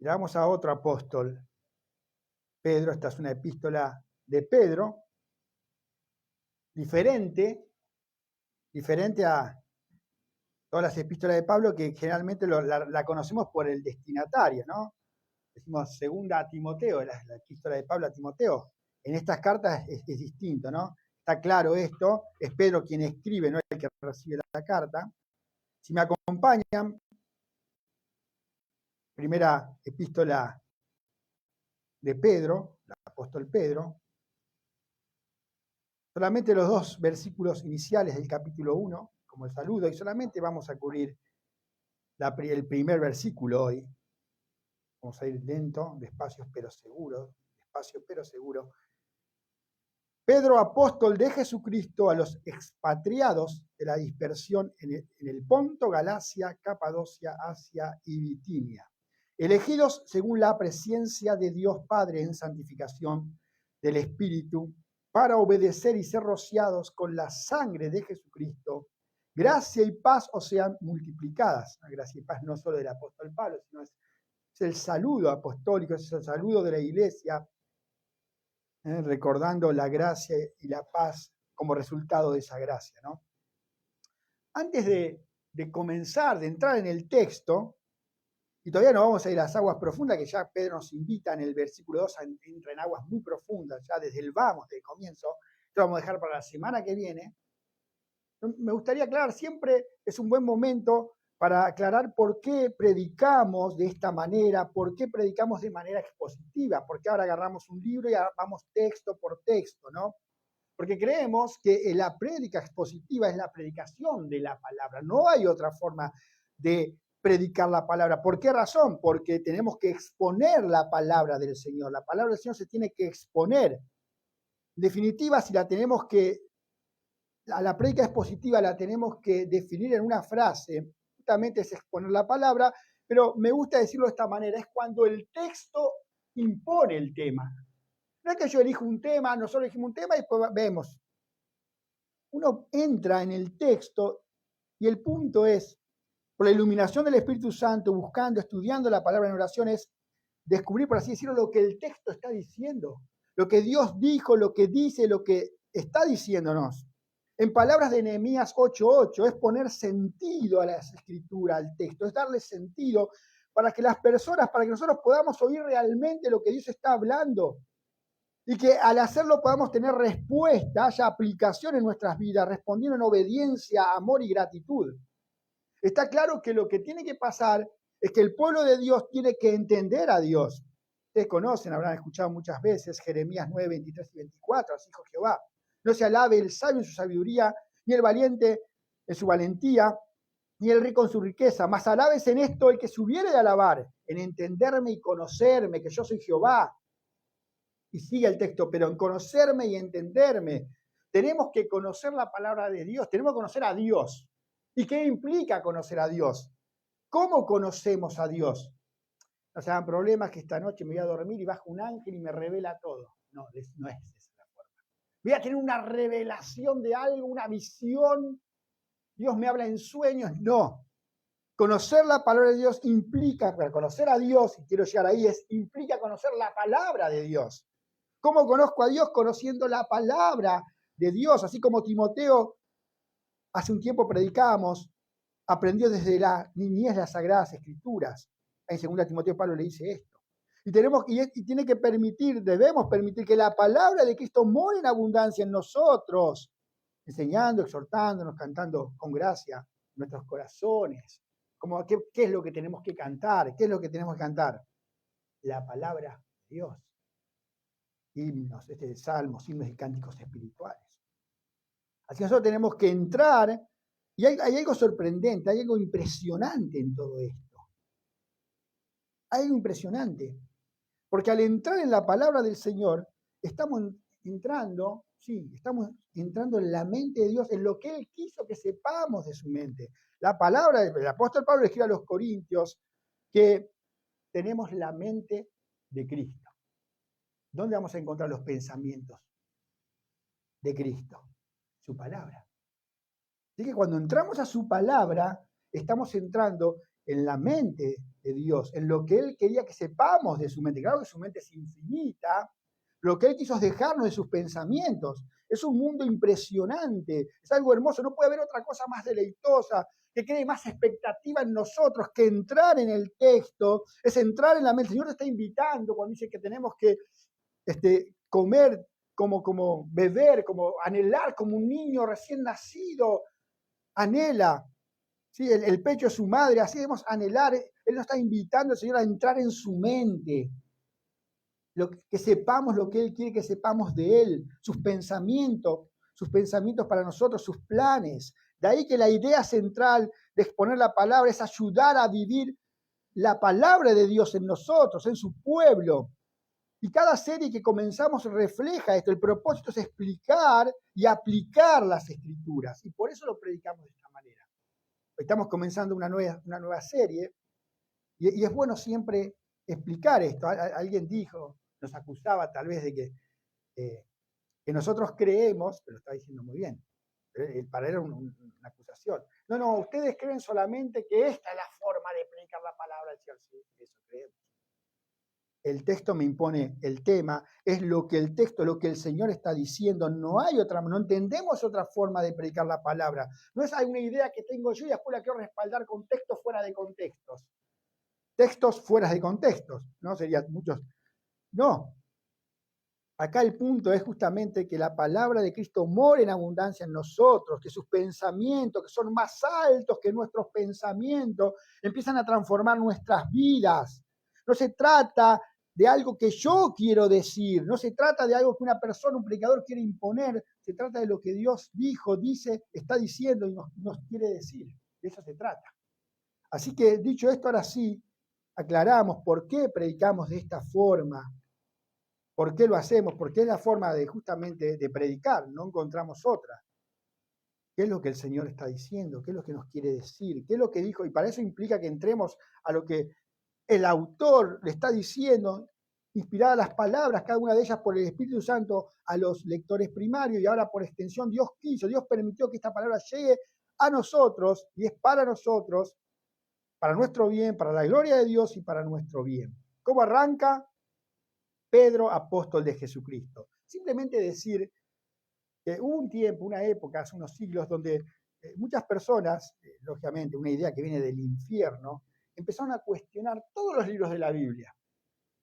Miramos a otro apóstol, Pedro. Esta es una epístola de Pedro, diferente a todas las epístolas de Pablo, que generalmente la conocemos por el destinatario, ¿no? Decimos segunda a Timoteo, la epístola de Pablo a Timoteo. En estas cartas es distinto, ¿no? Está claro esto, es Pedro quien escribe, no es el que recibe la carta. Si me acompañan, primera epístola de Pedro, el apóstol Pedro, solamente los 2 versículos iniciales del capítulo 1, como el saludo, y solamente vamos a cubrir el primer versículo hoy. Vamos a ir lento, despacio pero seguro, Pedro, apóstol de Jesucristo, a los expatriados de la dispersión en el Ponto, Galacia, Capadocia, Asia y Bitinia, elegidos según la presciencia de Dios Padre en santificación del Espíritu, para obedecer y ser rociados con la sangre de Jesucristo. Gracia y paz os sean multiplicadas. La gracia y paz no solo del apóstol Pablo, sino es el saludo apostólico, es el saludo de la iglesia, recordando la gracia y la paz como resultado de esa gracia, ¿no? Antes de comenzar, de entrar en el texto, y todavía no vamos a ir a las aguas profundas, que ya Pedro nos invita en el versículo 2 a entrar en aguas muy profundas, ya desde el vamos, desde el comienzo. Esto vamos a dejar para la semana que viene. Me gustaría aclarar, siempre es un buen momento para aclarar por qué predicamos de esta manera, por qué predicamos de manera expositiva, porque ahora agarramos un libro y vamos texto por texto, ¿no? Porque creemos que la prédica expositiva es la predicación de la palabra. No hay otra forma de predicar la palabra. ¿Por qué razón? Porque tenemos que exponer la palabra del Señor. La palabra del Señor se tiene que exponer. En definitiva, si la tenemos que, a la prédica expositiva la tenemos que definir en una frase, justamente es exponer la palabra, pero me gusta decirlo de esta manera, es cuando el texto impone el tema. No es que yo elijo un tema, nosotros elegimos un tema y después vemos. Uno entra en el texto y el punto es, por la iluminación del Espíritu Santo, buscando, estudiando la palabra en oración, es descubrir, por así decirlo, lo que el texto está diciendo, lo que Dios dijo, lo que dice, lo que está diciéndonos. En palabras de Nehemías 8:8, es poner sentido a las escrituras, al texto, es darle sentido para que las personas, para que nosotros podamos oír realmente lo que Dios está hablando. Y que al hacerlo podamos tener respuesta, haya aplicación en nuestras vidas, respondiendo en obediencia, amor y gratitud. Está claro que lo que tiene que pasar es que el pueblo de Dios tiene que entender a Dios. Ustedes conocen, habrán escuchado muchas veces Jeremías 9, 23 y 24, así dijo Jehová. No se alabe el sabio en su sabiduría, ni el valiente en su valentía, ni el rico en su riqueza, mas alabes en esto el que se hubiere de alabar, en entenderme y conocerme, que yo soy Jehová. Y sigue el texto, pero en conocerme y entenderme. Tenemos que conocer la palabra de Dios, tenemos que conocer a Dios. ¿Y qué implica conocer a Dios? ¿Cómo conocemos a Dios? No se hagan problemas que esta noche me voy a dormir y baja un ángel y me revela todo. No, no es esa la forma. Voy a tener una revelación de algo, una visión. Dios me habla en sueños. No. Conocer la palabra de Dios implica, para conocer a Dios, y quiero llegar ahí, implica conocer la palabra de Dios. ¿Cómo conozco a Dios? Conociendo la palabra de Dios, así como Timoteo, hace un tiempo predicábamos, aprendió desde la niñez las Sagradas Escrituras. En 2 Timoteo Pablo le dice esto. Y tiene que debemos permitir que la palabra de Cristo more en abundancia en nosotros, enseñando, exhortándonos, cantando con gracia en nuestros corazones. ¿Qué es lo que tenemos que cantar? ¿Qué es lo que tenemos que cantar? La palabra de Dios. Himnos, salmos, himnos y cánticos espirituales. Así que nosotros tenemos que entrar, y hay algo sorprendente, hay algo impresionante en todo esto. Hay algo impresionante, porque al entrar en la palabra del Señor, estamos entrando en la mente de Dios, en lo que Él quiso que sepamos de su mente. La palabra, el apóstol Pablo escribe a los Corintios que tenemos la mente de Cristo. ¿Dónde vamos a encontrar los pensamientos de Cristo? Su palabra. Así que cuando entramos a su palabra, estamos entrando en la mente de Dios, en lo que Él quería que sepamos de su mente. Claro que su mente es infinita, lo que Él quiso es dejarnos de sus pensamientos. Es un mundo impresionante, es algo hermoso, no puede haber otra cosa más deleitosa, que cree más expectativa en nosotros que entrar en el texto, es entrar en la mente. El Señor te está invitando cuando dice que tenemos que comer como beber, como anhelar, como un niño recién nacido anhela. ¿Sí? El pecho de su madre, así debemos anhelar. Él nos está invitando, el Señor, a entrar en su mente. Que sepamos lo que Él quiere que sepamos de Él, sus pensamientos para nosotros, sus planes. De ahí que la idea central de exponer la palabra es ayudar a vivir la palabra de Dios en nosotros, en su pueblo. Y cada serie que comenzamos refleja esto. El propósito es explicar y aplicar las Escrituras. Y por eso lo predicamos de esta manera. Estamos comenzando una nueva serie y es bueno siempre explicar esto. Alguien dijo, nos acusaba tal vez de que nosotros creemos, pero lo está diciendo muy bien, para él era una acusación. No, ustedes creen solamente que esta es la forma de predicar la palabra del Señor. Sí, eso creemos. El texto me impone el tema, es lo que el texto, lo que el Señor está diciendo, no hay otra, no entendemos otra forma de predicar la palabra. No es una idea que tengo yo y después la quiero respaldar con textos fuera de contextos. Textos fuera de contextos, ¿no? Serían muchos. No. Acá el punto es justamente que la palabra de Cristo mora en abundancia en nosotros, que sus pensamientos, que son más altos que nuestros pensamientos, empiezan a transformar nuestras vidas. No se trata de algo que yo quiero decir, no se trata de algo que una persona, un predicador quiere imponer, se trata de lo que Dios dijo, dice, está diciendo y nos quiere decir. De eso se trata. Así que dicho esto, ahora sí, aclaramos por qué predicamos de esta forma. ¿Por qué lo hacemos? Porque es la forma de justamente de predicar, no encontramos otra. ¿Qué es lo que el Señor está diciendo? ¿Qué es lo que nos quiere decir? ¿Qué es lo que dijo? Y para eso implica que entremos a lo que el autor le está diciendo, inspiradas las palabras, cada una de ellas por el Espíritu Santo, a los lectores primarios, y ahora por extensión Dios quiso, Dios permitió que esta palabra llegue a nosotros, y es para nosotros, para nuestro bien, para la gloria de Dios y para nuestro bien. ¿Cómo arranca? Pedro, apóstol de Jesucristo. Simplemente decir que hubo un tiempo, una época, hace unos siglos, donde muchas personas, lógicamente una idea que viene del infierno, empezaron a cuestionar todos los libros de la Biblia.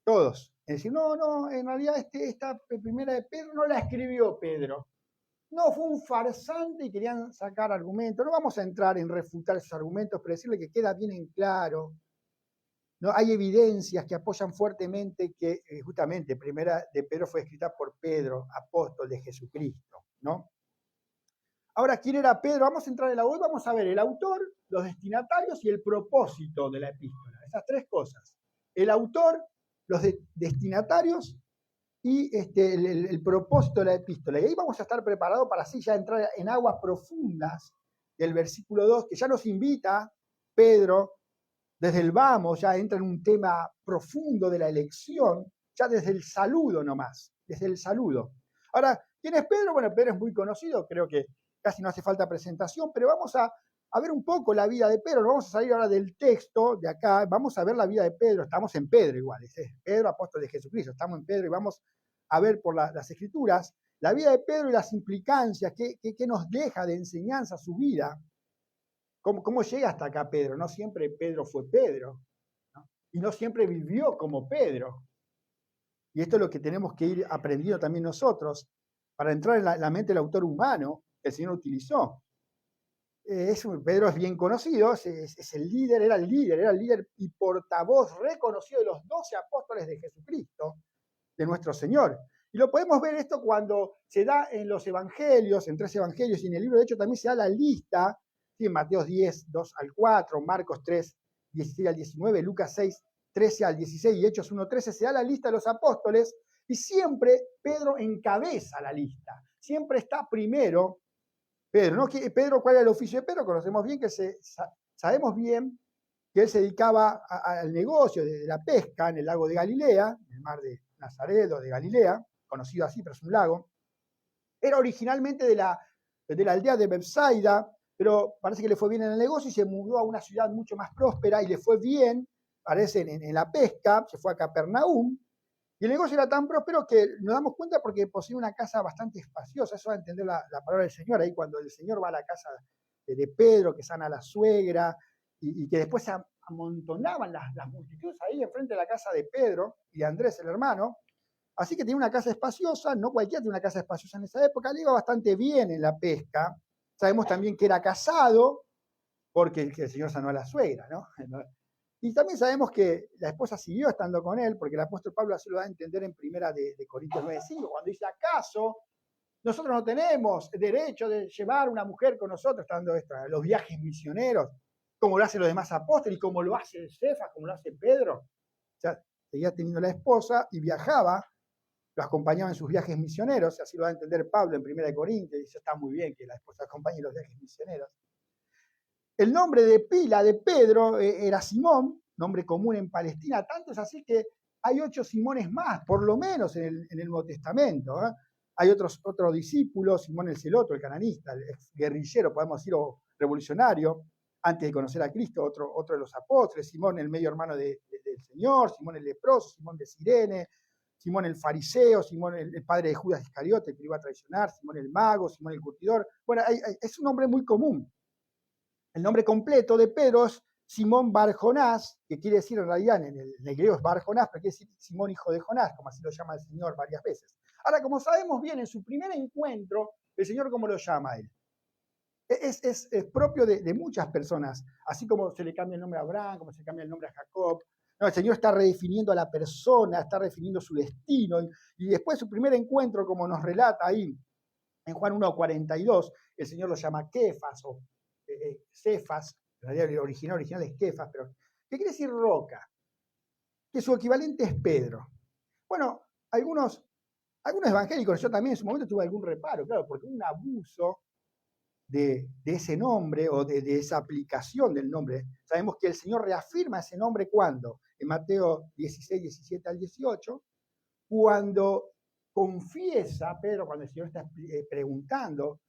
Todos. Es decir, no, en realidad esta primera de Pedro no la escribió Pedro. No, fue un farsante y querían sacar argumentos. No vamos a entrar en refutar esos argumentos, pero decirle que queda bien en claro. ¿No? Hay evidencias que apoyan fuertemente que justamente Primera de Pedro fue escrita por Pedro, apóstol de Jesucristo, ¿no? Ahora, ¿quién era Pedro? Vamos a entrar en la web, vamos a ver el autor, los destinatarios y el propósito de la epístola. Esas tres cosas. El autor, los destinatarios y el propósito de la epístola. Y ahí vamos a estar preparados para así ya entrar en aguas profundas del versículo 2, que ya nos invita Pedro. Desde el vamos ya entra en un tema profundo de la elección, ya desde el saludo nomás, desde el saludo. Ahora, ¿quién es Pedro? Bueno, Pedro es muy conocido, creo que casi no hace falta presentación, pero vamos a ver un poco la vida de Pedro. Vamos a salir ahora del texto de acá, vamos a ver la vida de Pedro. Estamos en Pedro igual, es Pedro, apóstol de Jesucristo, estamos en Pedro y vamos a ver por las Escrituras la vida de Pedro y las implicancias, qué nos deja de enseñanza su vida. ¿Cómo llega hasta acá Pedro? No siempre Pedro fue Pedro, ¿no? Y no siempre vivió como Pedro. Y esto es lo que tenemos que ir aprendiendo también nosotros para entrar en la mente del autor humano que el Señor utilizó. Pedro es bien conocido, es el líder, era el líder y portavoz reconocido de los 12 apóstoles de Jesucristo, de nuestro Señor. Y lo podemos ver esto cuando se da en los evangelios, en 3 evangelios, y en el libro de Hechos también se da la lista. En Mateo 10, 2 al 4, Marcos 3, 16 al 19, Lucas 6, 13 al 16 y Hechos 1, 13, se da la lista de los apóstoles y siempre Pedro encabeza la lista. Siempre está primero Pedro. ¿No? Pedro, ¿cuál era el oficio de Pedro? Conocemos bien sabemos bien que él se dedicaba al negocio de la pesca en el lago de Galilea, en el mar de Nazaret o de Galilea, conocido así, pero es un lago. Era originalmente de la aldea de Bethsaida, pero parece que le fue bien en el negocio y se mudó a una ciudad mucho más próspera y le fue bien, parece, en la pesca, se fue a Capernaum, y el negocio era tan próspero que nos damos cuenta porque posee una casa bastante espaciosa. Eso va a entender la palabra del Señor ahí cuando el Señor va a la casa de Pedro, que sana a la suegra, y que después se amontonaban las multitudes ahí enfrente de la casa de Pedro y de Andrés, el hermano. Así que tiene una casa espaciosa, no cualquiera tiene una casa espaciosa en esa época, le iba bastante bien en la pesca. Sabemos también que era casado, porque el Señor sanó a la suegra, ¿no? Y también sabemos que la esposa siguió estando con él, porque el apóstol Pablo así lo da a entender en primera de Corintios 9:5, cuando dice, ¿acaso nosotros no tenemos derecho de llevar una mujer con nosotros, estando los viajes misioneros, como lo hacen los demás apóstoles, y como lo hace Cefas, como lo hace Pedro? O sea, seguía teniendo la esposa y viajaba, lo acompañaba en sus viajes misioneros, así lo va a entender Pablo en primera de Corintios, y dice, está muy bien que la esposa acompañe en los viajes misioneros. El nombre de pila de Pedro era Simón, nombre común en Palestina, tanto es así que hay 8 Simones más, por lo menos en el Nuevo Testamento. Hay otro discípulo, Simón el Celoto, el cananista, el ex guerrillero, podemos decir, o revolucionario, antes de conocer a Cristo, otro de los apóstoles, Simón el medio hermano del Señor, Simón el leproso, Simón de Cirene, Simón el fariseo, Simón el padre de Judas Iscariote, que lo iba a traicionar, Simón el mago, Simón el curtidor. Bueno, es un nombre muy común. El nombre completo de Pedro es Simón Bar Jonás, que quiere decir en realidad en el griego es Bar Jonás, pero quiere decir Simón hijo de Jonás, como así lo llama el Señor varias veces. Ahora, como sabemos bien, en su primer encuentro, el Señor, ¿cómo lo llama a él? Es propio de muchas personas, así como se le cambia el nombre a Abraham, como se cambia el nombre a Jacob. No, el Señor está redefiniendo a la persona, está redefiniendo su destino, y después su primer encuentro, como nos relata ahí en Juan 1:42, el Señor lo llama Kefas o Cefas, en realidad el original es Kefas, pero ¿qué quiere decir roca? Que su equivalente es Pedro. Bueno, algunos evangélicos, yo también en su momento tuve algún reparo, claro, porque un abuso de ese nombre o de esa aplicación del nombre. Sabemos que el Señor reafirma ese nombre cuando, en Mateo 16, 17 al 18, cuando confiesa Pedro, cuando el Señor está preguntando,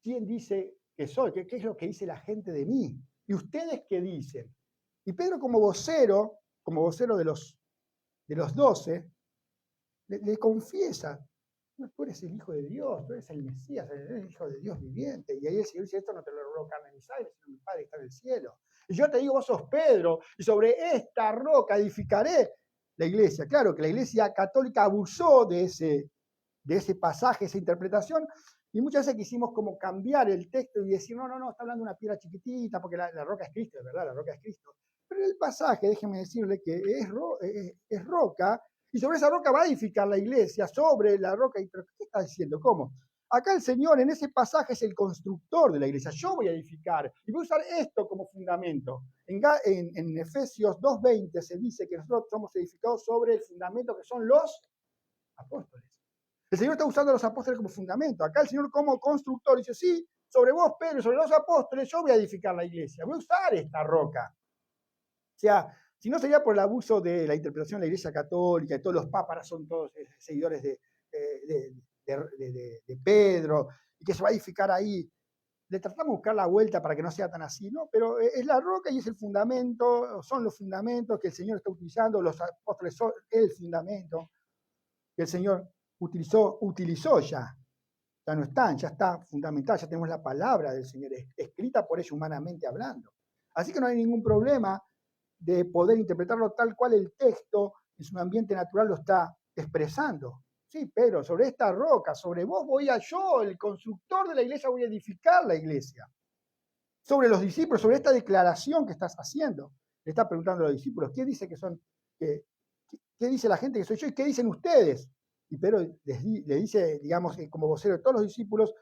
¿quién dice que soy? ¿Qué es lo que dice la gente de mí? ¿Y ustedes qué dicen? Y Pedro como vocero de los 12, le confiesa, no, tú eres el Hijo de Dios, tú eres el Mesías, eres el Hijo de Dios viviente. Y ahí el Señor dice, esto no te lo reveló carne ni sangre, sino mi Padre que está en el cielo. Y yo te digo, vos sos Pedro, y sobre esta roca edificaré la iglesia. Claro que la iglesia católica abusó de ese pasaje, esa interpretación, y muchas veces quisimos como cambiar el texto y decir, no, está hablando de una piedra chiquitita, porque la roca es Cristo, es verdad, la roca es Cristo. Pero el pasaje, déjenme decirle que es roca, y sobre esa roca va a edificar la iglesia, sobre la roca. ¿Pero qué está diciendo? ¿Cómo? Acá el Señor en ese pasaje es el constructor de la iglesia. Yo voy a edificar y voy a usar esto como fundamento. En Efesios 2:20 se dice que nosotros somos edificados sobre el fundamento que son los apóstoles. El Señor está usando a los apóstoles como fundamento. Acá el Señor como constructor dice, sí, sobre vos, Pedro, sobre los apóstoles, yo voy a edificar la iglesia. Voy a usar esta roca. O sea, si no sería por el abuso de la interpretación de la Iglesia Católica, y todos los papas son todos seguidores de Pedro, y que se va a edificar ahí, le tratamos de buscar la vuelta para que no sea tan así, ¿no? Pero es la roca y es el fundamento, son los fundamentos que el Señor está utilizando, los apóstoles son el fundamento que el Señor utilizó ya. Ya no están, ya está fundamental, ya tenemos la palabra del Señor escrita por ellos humanamente hablando. Así que no hay ningún problema de poder interpretarlo tal cual el texto en su ambiente natural lo está expresando. Sí, Pedro, sobre esta roca, sobre vos voy a yo, el constructor de la iglesia, voy a edificar la iglesia. Sobre los discípulos, sobre esta declaración que estás haciendo. Le está preguntando a los discípulos, ¿qué dice que son? ¿Qué dice la gente que soy yo? ¿Y qué dicen ustedes? Y Pedro le dice, digamos, como vocero de todos los discípulos,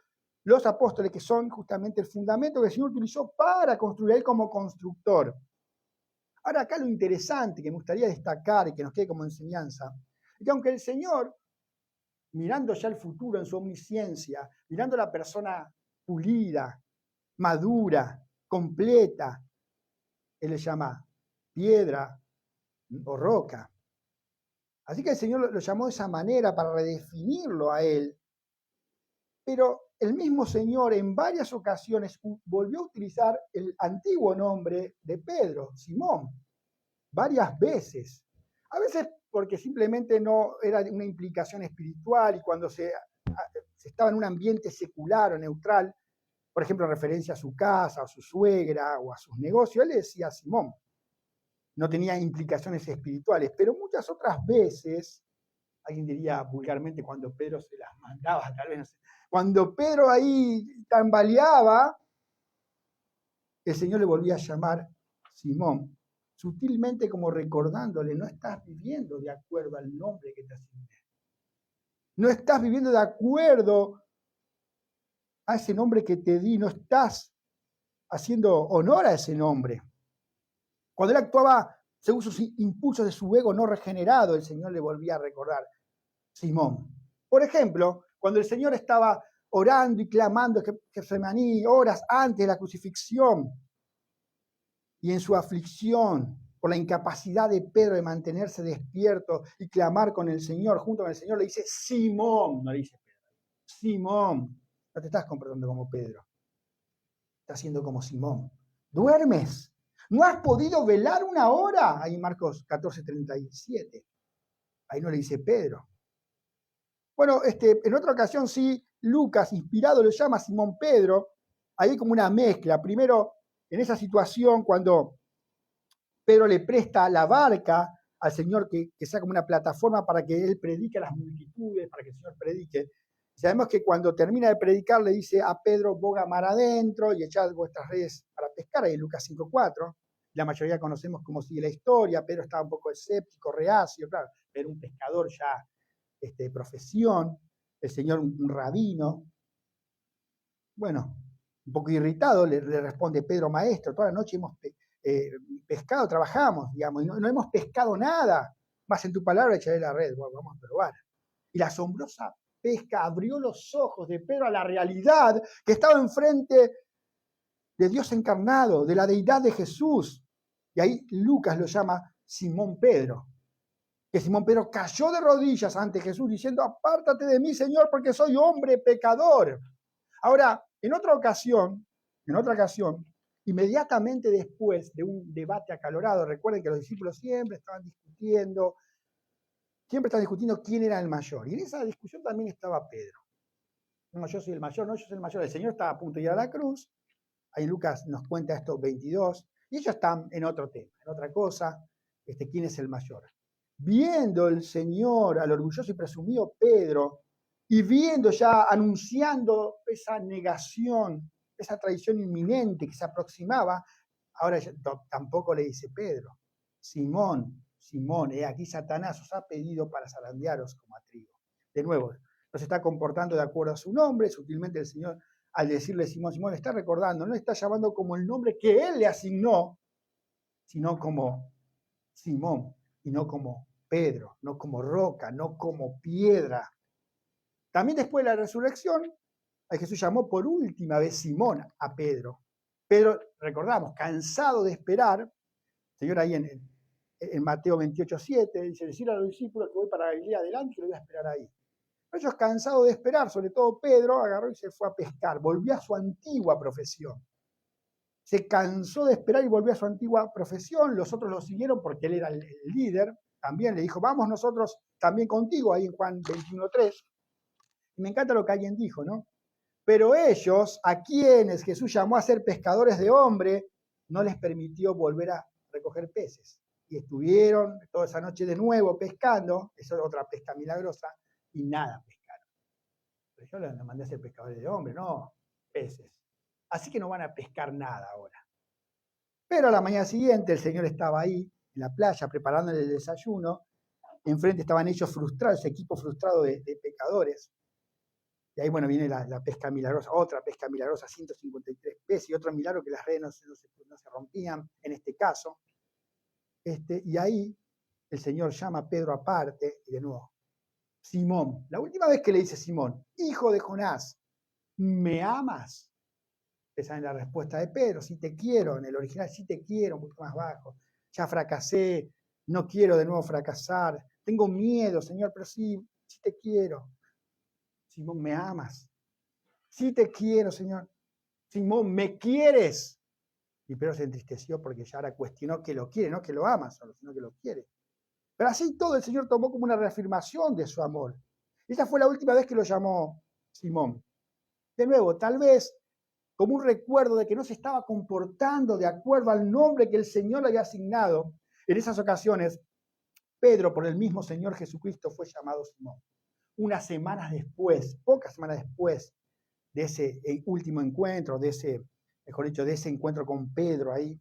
los apóstoles, que son justamente el fundamento que el Señor utilizó para construir a él como constructor. Ahora, acá lo interesante que me gustaría destacar y que nos quede como enseñanza, es que aunque el Señor, mirando ya el futuro en su omnisciencia, mirando a la persona pulida, madura, completa, Él le llama piedra o roca. Así que el Señor lo llamó de esa manera para redefinirlo a Él. pero el mismo Señor en varias ocasiones volvió a utilizar el antiguo nombre de Pedro, Simón, varias veces. A veces porque simplemente no era una implicación espiritual y cuando se estaba en un ambiente secular o neutral, por ejemplo, en referencia a su casa, a su suegra o a sus negocios, él le decía Simón. No tenía implicaciones espirituales, pero muchas otras veces, alguien diría vulgarmente, cuando Pedro se las mandaba, tal vez no sé, cuando Pedro ahí tambaleaba, el Señor le volvía a llamar Simón, sutilmente como recordándole, no estás viviendo de acuerdo al nombre que te asigné. No estás viviendo de acuerdo a ese nombre que te di, no estás haciendo honor a ese nombre. Cuando él actuaba según sus impulsos de su ego no regenerado, el Señor le volvía a recordar, Simón. Por ejemplo, cuando el Señor estaba orando y clamando en Getsemaní horas antes de la crucifixión y en su aflicción por la incapacidad de Pedro de mantenerse despierto y clamar con el Señor, junto con el Señor, le dice Simón, no le dice Pedro, Simón, no te estás comportando como Pedro, estás siendo como Simón. ¿Duermes? ¿No has podido velar una hora? Ahí Marcos 14:37. Ahí no le dice Pedro. Bueno, en otra ocasión sí, Lucas, inspirado, lo llama Simón Pedro. Ahí como una mezcla. Primero, en esa situación, cuando Pedro le presta la barca al Señor, que sea como una plataforma para que Él predique a las multitudes, para que el Señor predique. Sabemos que cuando termina de predicar le dice a Pedro, boga mar adentro y echad vuestras redes para pescar, ahí en Lucas 5:4. La mayoría conocemos cómo sigue la historia. Pedro estaba un poco escéptico, reacio, claro, era un pescador ya de profesión, el Señor un rabino. Bueno, un poco irritado le responde Pedro, maestro, toda la noche hemos pescado, trabajamos, digamos, y no hemos pescado nada, más en tu palabra echaré la red, bueno, vamos a probar. Y la asombrosa pesca abrió los ojos de Pedro a la realidad que estaba enfrente de Dios encarnado, de la deidad de Jesús. Y ahí Lucas lo llama Simón Pedro. Que Simón Pedro cayó de rodillas ante Jesús diciendo, apártate de mí, Señor, porque soy hombre pecador. Ahora, en otra ocasión, inmediatamente después de un debate acalorado, recuerden que los discípulos siempre estaban discutiendo quién era el mayor. Y en esa discusión también estaba Pedro. No, yo soy el mayor, no, yo soy el mayor. El Señor estaba a punto de ir a la cruz. Ahí Lucas nos cuenta esto 22. Y ellos están en otro tema, en otra cosa. ¿Quién es el mayor? Viendo el Señor al orgulloso y presumido Pedro, y viendo ya, anunciando esa negación, esa traición inminente que se aproximaba, ahora ya tampoco le dice Pedro, Simón, Simón, aquí Satanás os ha pedido para zarandearos como a trigo. De nuevo, no se está comportando de acuerdo a su nombre, sutilmente el Señor, al decirle Simón, Simón, está recordando, no le está llamando como el nombre que él le asignó, sino como Simón, y no como Pedro, no como roca, no como piedra. También después de la resurrección, Jesús llamó por última vez Simón a Pedro. Pedro, recordamos, cansado de esperar, Señor ahí en Mateo 28:7, dice, decir a los discípulos que voy para Galilea adelante y lo voy a esperar ahí. Ellos cansados de esperar, sobre todo Pedro, agarró y se fue a pescar, volvió a su antigua profesión. Se cansó de esperar y volvió a su antigua profesión, los otros lo siguieron porque él era el líder, también le dijo, vamos nosotros también contigo, ahí en Juan 21:3. Y me encanta lo que alguien dijo, ¿no? Pero ellos, a quienes Jesús llamó a ser pescadores de hombre, no les permitió volver a recoger peces. Y estuvieron toda esa noche de nuevo pescando, eso es otra pesca milagrosa, y nada pescaron. Pero yo les mandé a ser pescadores de hombre, no peces. Así que no van a pescar nada ahora. Pero a la mañana siguiente el Señor estaba ahí, en la playa, preparándole el desayuno. Enfrente estaban ellos frustrados, ese equipo frustrado de pecadores. Y ahí, bueno, viene la pesca milagrosa, otra pesca milagrosa, 153 peces, y otro milagro que las redes no se rompían, en este caso. Y ahí el Señor llama a Pedro aparte, y de nuevo, Simón, la última vez que le dice Simón, hijo de Jonás, ¿me amas? Esa es la respuesta de Pedro, sí te quiero, en el original sí te quiero, un poco más bajo, ya fracasé, no quiero de nuevo fracasar, tengo miedo, Señor, pero sí te quiero. Simón, ¿me amas? Sí te quiero, Señor. Simón, ¿me quieres? Y Pedro se entristeció porque ya ahora cuestionó que lo quiere, no que lo ama solo, sino que lo quiere. Pero así todo el Señor tomó como una reafirmación de su amor. Esa fue la última vez que lo llamó Simón. De nuevo, tal vez como un recuerdo de que no se estaba comportando de acuerdo al nombre que el Señor le había asignado. En esas ocasiones, Pedro, por el mismo Señor Jesucristo, fue llamado Simón. Unas semanas después, pocas semanas después de ese último encuentro, mejor dicho, de ese encuentro con Pedro ahí,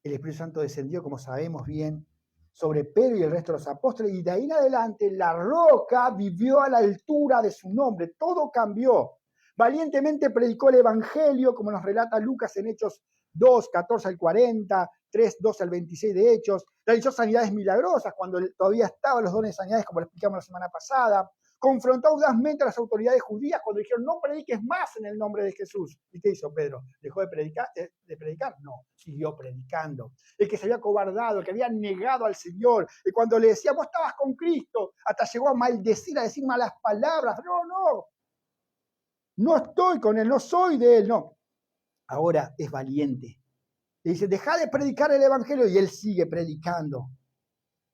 el Espíritu Santo descendió, como sabemos bien, sobre Pedro y el resto de los apóstoles, y de ahí en adelante la roca vivió a la altura de su nombre, todo cambió. Valientemente predicó el Evangelio, como nos relata Lucas en Hechos 2, 14 al 40, 3, 12 al 26 de Hechos. Realizó sanidades milagrosas cuando todavía estaban los dones de sanidades, como lo explicamos la semana pasada. Confrontó audazmente a las autoridades judías cuando dijeron, no prediques más en el nombre de Jesús. ¿Y qué hizo Pedro? ¿Dejó de predicar? No, siguió predicando. El que se había cobardado, el que había negado al Señor, y cuando le decía, vos estabas con Cristo, hasta llegó a maldecir, a decir malas palabras. No estoy con Él, no soy de Él, no. Ahora es valiente. Le dice, deja de predicar el Evangelio, y él sigue predicando.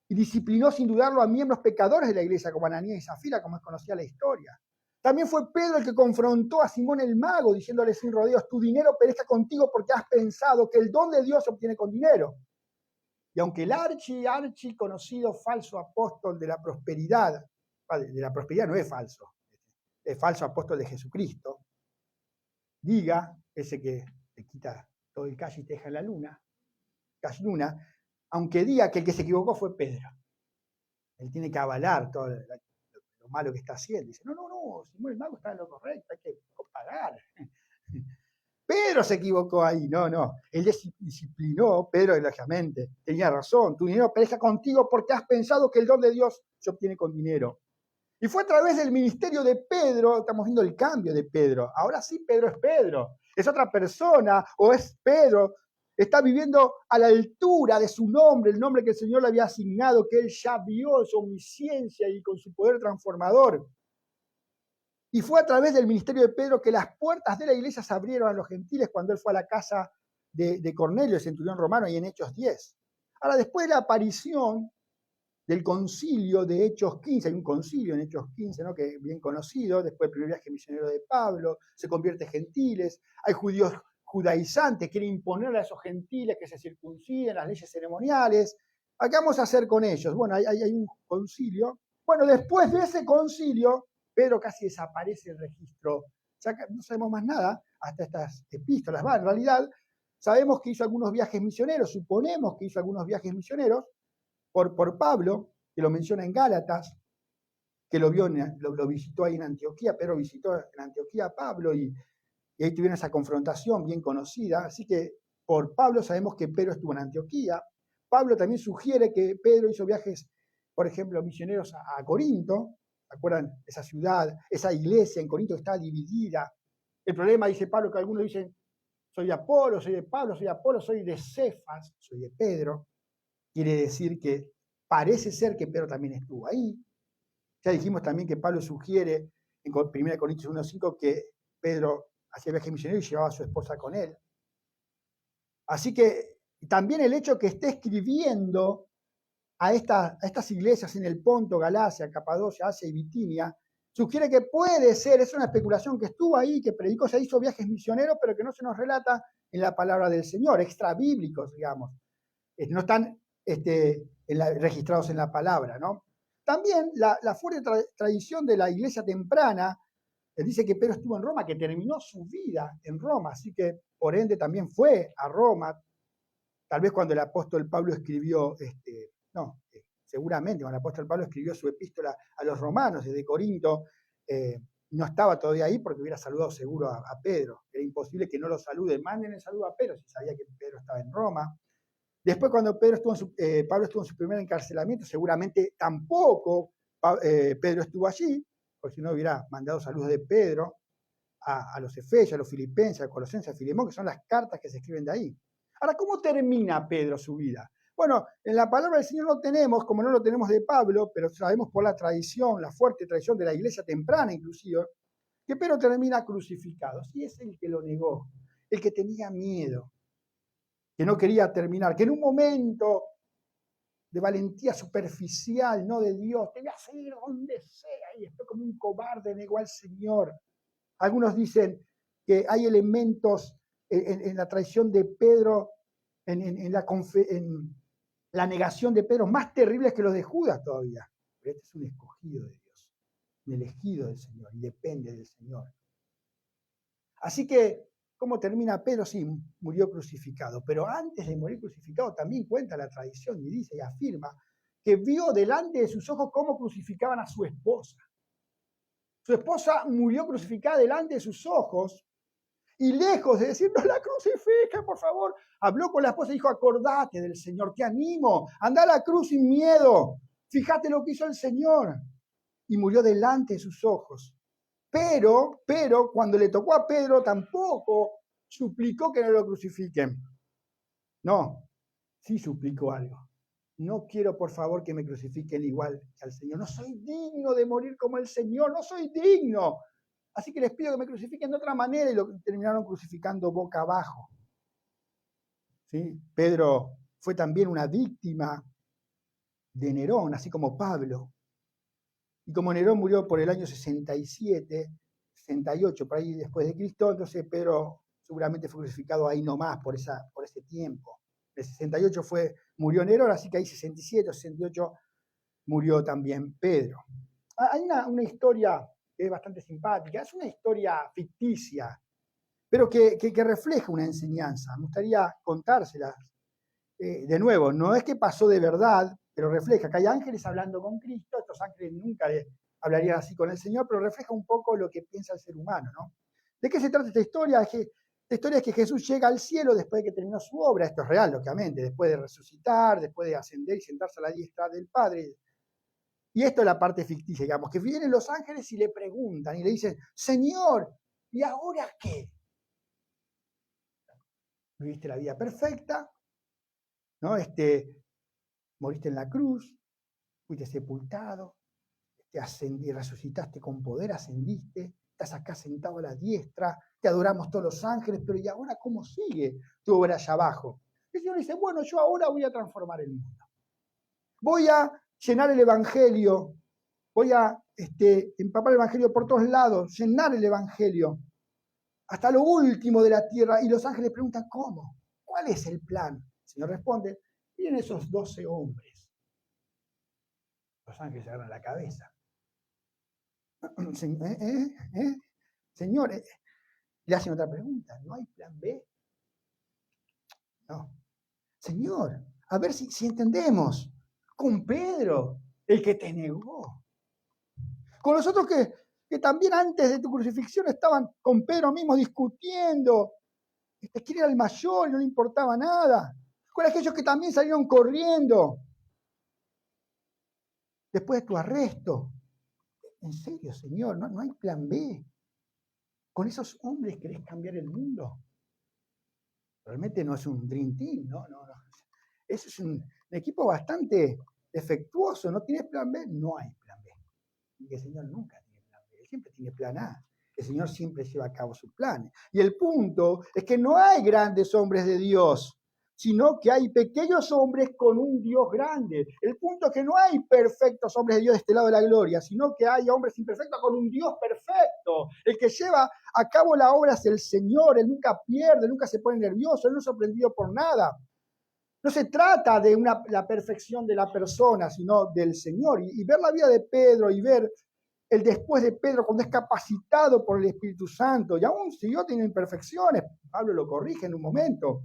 Y disciplinó sin dudarlo a miembros pecadores de la iglesia, como Ananías y Zafira, como es conocida la historia. También fue Pedro el que confrontó a Simón el mago, diciéndole sin rodeos, tu dinero perezca contigo porque has pensado que el don de Dios se obtiene con dinero. Y aunque el archi conocido falso apóstol de la prosperidad no es falso apóstol de Jesucristo, diga, ese que le quita todo el calle y te deja en la luna, casi luna, aunque diga que el que se equivocó fue Pedro. Él tiene que avalar todo lo malo que está haciendo. Dice, no, Simón el mago está en lo correcto, hay que pagar. Pedro se equivocó ahí, no. Él disciplinó, Pedro, lógicamente, tenía razón. Tu dinero perezca contigo porque has pensado que el don de Dios se obtiene con dinero. Y fue a través del ministerio de Pedro, estamos viendo el cambio de Pedro. Ahora sí, Pedro es Pedro. Es otra persona, o es Pedro. Está viviendo a la altura de su nombre, el nombre que el Señor le había asignado, que él ya vio en su omnisciencia y con su poder transformador. Y fue a través del ministerio de Pedro que las puertas de la iglesia se abrieron a los gentiles cuando él fue a la casa de Cornelio, el centurión romano, y en Hechos 10. Ahora, después de la aparición del concilio de Hechos 15, hay un concilio en Hechos 15, ¿no?, que es bien conocido, después del primer viaje misionero de Pablo, se convierte en gentiles, hay judíos judaizantes, quieren imponerle a esos gentiles que se circunciden, las leyes ceremoniales. ¿Qué vamos a hacer con ellos? Bueno, hay un concilio. Bueno, después de ese concilio, Pedro casi desaparece el registro, ya no sabemos más nada, hasta estas epístolas. En realidad, sabemos que hizo algunos viajes misioneros, suponemos que hizo algunos viajes misioneros, por Pablo, que lo menciona en Gálatas, que lo visitó ahí en Antioquía. Pedro visitó en Antioquía a Pablo y ahí tuvieron esa confrontación bien conocida. Así que por Pablo sabemos que Pedro estuvo en Antioquía. Pablo también sugiere que Pedro hizo viajes, por ejemplo, misioneros a Corinto. ¿Se acuerdan? Esa ciudad, esa iglesia en Corinto está dividida. El problema, dice Pablo, que algunos dicen, soy de Apolo, soy de Pablo, soy de Apolo, soy de Cefas, soy de Pedro. Quiere decir que parece ser que Pedro también estuvo ahí. Ya dijimos también que Pablo sugiere en 1 Corintios 1:5 que Pedro hacía viaje misionero y llevaba a su esposa con él. Así que también el hecho que esté escribiendo a estas iglesias en el Ponto, Galacia, Capadocia, Asia y Bitinia, sugiere que puede ser, es una especulación, que estuvo ahí, que predicó, se hizo viajes misioneros, pero que no se nos relata en la palabra del Señor, extra bíblicos, digamos. No están registrados en la palabra, ¿no? También la fuerte tradición de la iglesia temprana dice que Pedro estuvo en Roma, que terminó su vida en Roma, así que por ende también fue a Roma. Tal vez cuando el apóstol Pablo escribió, seguramente cuando el apóstol Pablo escribió su epístola a los romanos desde Corinto, no estaba todavía ahí porque hubiera saludado seguro a Pedro. Era imposible que no lo salude. Manden el saludo a Pedro si sabía que Pedro estaba en Roma. Después, cuando Pablo estuvo en su primer encarcelamiento, seguramente tampoco Pedro estuvo allí, porque si no hubiera mandado saludos de Pedro a los Efesios, a los Filipenses, a Colosenses, a Filemón, que son las cartas que se escriben de ahí. Ahora, ¿cómo termina Pedro su vida? Bueno, en la palabra del Señor no tenemos, como no lo tenemos de Pablo, pero sabemos por la tradición, la fuerte tradición de la iglesia temprana inclusive, que Pedro termina crucificado. Sí, es el que lo negó, el que tenía miedo, que no quería terminar, que en un momento de valentía superficial, no de Dios, te voy a seguir donde sea, y estoy como un cobarde, negó al Señor. Algunos dicen que hay elementos en la traición de Pedro, en la negación de Pedro, más terribles que los de Judas todavía. Pero este es un escogido de Dios, un elegido del Señor, y depende del Señor. Así que, ¿cómo termina Pedro? Sí, murió crucificado, pero antes de morir crucificado también cuenta la tradición y dice y afirma que vio delante de sus ojos cómo crucificaban a su esposa. Su esposa murió crucificada delante de sus ojos y lejos de decir, no la crucifiquen, por favor, habló con la esposa y dijo, acordate del Señor, te animo, anda a la cruz sin miedo, fíjate lo que hizo el Señor. Y murió delante de sus ojos. Pero, cuando le tocó a Pedro, tampoco suplicó que no lo crucifiquen. No, sí suplicó algo. No quiero, por favor, que me crucifiquen igual que al Señor. No soy digno de morir como el Señor, no soy digno. Así que les pido que me crucifiquen de otra manera y lo terminaron crucificando boca abajo. ¿Sí? Pedro fue también una víctima de Nerón, así como Pablo. Y como Nerón murió por el año 67, 68, por ahí después de Cristo, entonces Pedro seguramente fue crucificado ahí nomás por ese tiempo. En el 68 murió Nerón, así que ahí 67 o 68 murió también Pedro. Hay una historia que es bastante simpática, es una historia ficticia, pero que refleja una enseñanza. Me gustaría contárselas. De nuevo, no es que pasó de verdad, pero refleja que hay ángeles hablando con Cristo, estos ángeles nunca hablarían así con el Señor, pero refleja un poco lo que piensa el ser humano, ¿no? ¿De qué se trata esta historia? La historia es que Jesús llega al cielo después de que terminó su obra, esto es real, lógicamente, después de resucitar, después de ascender y sentarse a la diestra del Padre. Y esto es la parte ficticia, digamos, que vienen los ángeles y le preguntan y le dicen, Señor, ¿y ahora qué? ¿Viviste la vida perfecta? ¿No? Moriste en la cruz, fuiste sepultado, te ascendí, resucitaste con poder, ascendiste, estás acá sentado a la diestra, te adoramos todos los ángeles, pero ¿y ahora cómo sigue tu obra allá abajo? El Señor dice, bueno, yo ahora voy a transformar el mundo. Voy a llenar el Evangelio, voy a empapar el Evangelio por todos lados, llenar el Evangelio hasta lo último de la tierra. Y los ángeles preguntan, ¿cómo? ¿Cuál es el plan? El Señor responde, miren esos 12 hombres. Los ángeles se agarran la cabeza. Señor, le hacen otra pregunta. ¿No hay plan B? No. Señor, a ver si entendemos. Con Pedro, el que te negó. Con los otros que también antes de tu crucifixión estaban con Pedro mismo discutiendo. ¿Quién era el mayor? No le importaba nada. Con aquellos que también salieron corriendo después de tu arresto. En serio, Señor, no hay plan B. ¿Con esos hombres querés cambiar el mundo? Realmente no es un Dream Team, no. Eso es un equipo bastante defectuoso. ¿No tienes plan B? No hay plan B. Y el Señor nunca tiene plan B. Él siempre tiene plan A. El Señor siempre lleva a cabo sus planes. Y el punto es que no hay grandes hombres de Dios, sino que hay pequeños hombres con un Dios grande. El punto es que no hay perfectos hombres de Dios de este lado de la gloria, sino que hay hombres imperfectos con un Dios perfecto. El que lleva a cabo la obra es el Señor. Él nunca pierde, nunca se pone nervioso, Él no es sorprendido por nada. No se trata de la perfección de la persona, sino del Señor. Y ver la vida de Pedro y ver el después de Pedro cuando es capacitado por el Espíritu Santo, y aún siguió teniendo imperfecciones, Pablo lo corrige en un momento,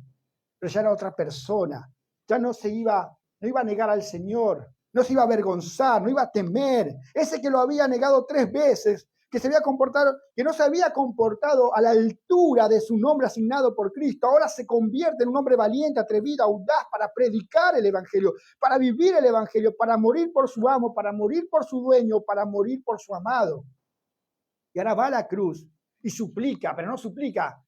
pero ya era otra persona, ya no iba a negar al Señor, no se iba a avergonzar, no iba a temer. Ese que lo había negado 3 veces, que no se había comportado a la altura de su nombre asignado por Cristo, ahora se convierte en un hombre valiente, atrevido, audaz para predicar el Evangelio, para vivir el Evangelio, para morir por su amo, para morir por su dueño, para morir por su amado. Y ahora va a la cruz y suplica, pero no suplica,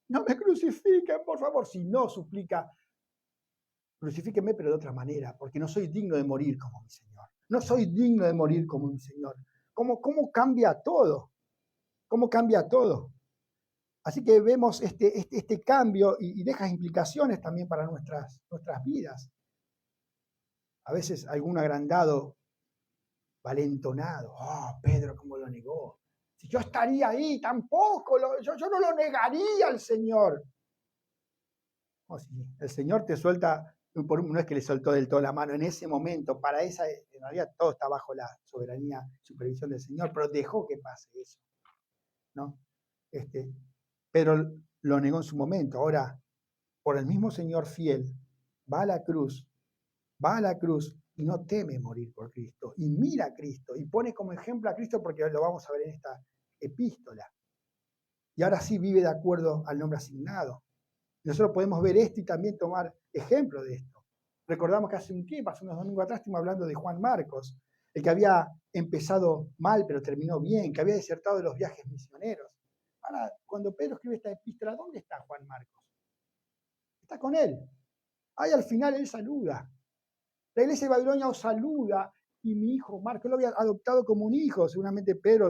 no me crucifiquen, por favor, si no suplica, crucifíquenme, pero de otra manera, porque no soy digno de morir como mi Señor. No soy digno de morir como mi Señor. ¿Cómo cambia todo? cómo cambia todo. Así que vemos este cambio y deja implicaciones también para nuestras vidas. A veces algún agrandado, valentonado, Pedro, ¿cómo lo negó? Si yo estaría ahí, tampoco, yo no lo negaría al Señor. Oh, sí, el Señor te suelta, no es que le soltó del todo la mano en ese momento, en realidad todo está bajo la soberanía, supervisión del Señor, pero dejó que pase eso, ¿no? Pedro lo negó en su momento. Ahora, por el mismo Señor fiel, va a la cruz y no teme morir por Cristo, y mira a Cristo, y pone como ejemplo a Cristo, porque lo vamos a ver en esta epístola. Y ahora sí vive de acuerdo al nombre asignado. Nosotros podemos ver esto y también tomar ejemplo de esto. Recordamos que hace un tiempo, hace unos domingos atrás, estuvimos hablando de Juan Marcos, el que había empezado mal pero terminó bien, que había desertado de los viajes misioneros. Ahora, cuando Pedro escribe esta epístola, ¿dónde está Juan Marcos? Está con él. Ahí al final él saluda. La iglesia de Babilonia os saluda, y mi hijo Marcos lo había adoptado como un hijo. Seguramente Pedro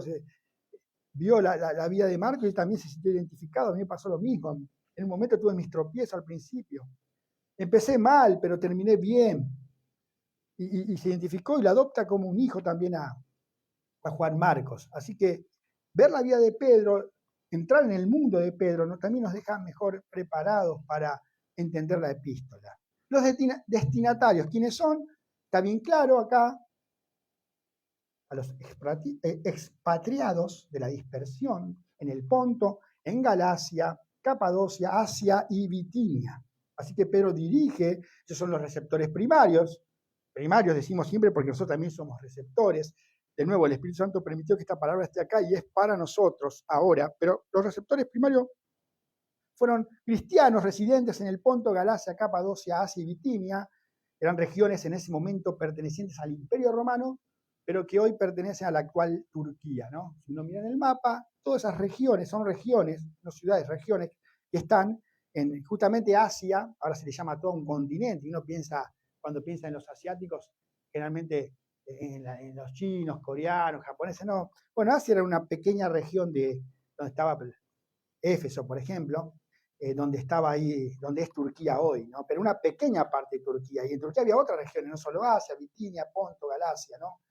vio la vida de Marcos y también se sintió identificado. A mí me pasó lo mismo. En un momento tuve mis tropiezos al principio. Empecé mal, pero terminé bien. Y se identificó y lo adopta como un hijo también a Juan Marcos. Así que ver la vida de Pedro, entrar en el mundo de Pedro, también nos deja mejor preparados para entender la epístola. Los destinatarios, ¿quiénes son? Está bien claro acá, a los expatriados de la dispersión en el Ponto, en Galacia, Capadocia, Asia y Bitinia. Así que Pedro dirige, esos son los receptores primarios decimos siempre porque nosotros también somos receptores. De nuevo, el Espíritu Santo permitió que esta palabra esté acá y es para nosotros ahora, pero los receptores primarios fueron cristianos residentes en el Ponto, Galacia, Capadocia, Asia y Bitinia. Eran regiones en ese momento pertenecientes al Imperio Romano, pero que hoy pertenecen a la actual Turquía, ¿no? Si uno mira en el mapa, todas esas regiones son regiones, no ciudades, regiones, que están en justamente Asia. Ahora se le llama todo un continente, y uno cuando piensa en los asiáticos, generalmente en los chinos, coreanos, japoneses, no. Bueno, Asia era una pequeña región donde estaba Éfeso, por ejemplo, donde estaba ahí, donde es Turquía hoy, ¿no? Pero una pequeña parte de Turquía. Y en Turquía había otras regiones, no solo Asia, Bitinia, Ponto, Galacia, ¿no?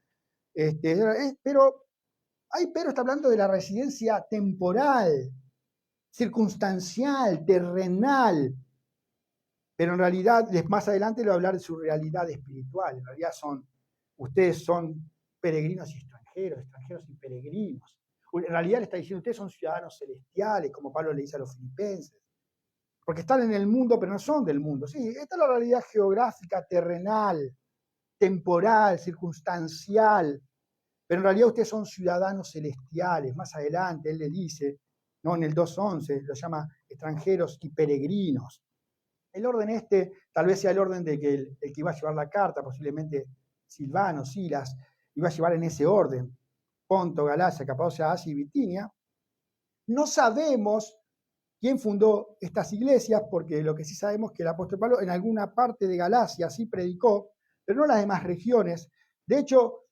Pero Pedro está hablando de la residencia temporal, circunstancial, terrenal, pero en realidad, más adelante le voy a hablar de su realidad espiritual. En realidad ustedes son peregrinos y extranjeros y peregrinos. En realidad le está diciendo, ustedes son ciudadanos celestiales, como Pablo le dice a los filipenses, porque están en el mundo, pero no son del mundo. Sí, esta es la realidad geográfica, terrenal, temporal, circunstancial, pero en realidad ustedes son ciudadanos celestiales. Más adelante él le dice, ¿no? En el 2:11, lo llama extranjeros y peregrinos. El orden tal vez sea el orden de que el que iba a llevar la carta, posiblemente Silvano, Silas, iba a llevar en ese orden. Ponto, Galacia, Capadocia, Asia y Bitinia. No sabemos quién fundó estas iglesias, porque lo que sí sabemos es que el apóstol Pablo en alguna parte de Galacia sí predicó, pero no en las demás regiones. De hecho,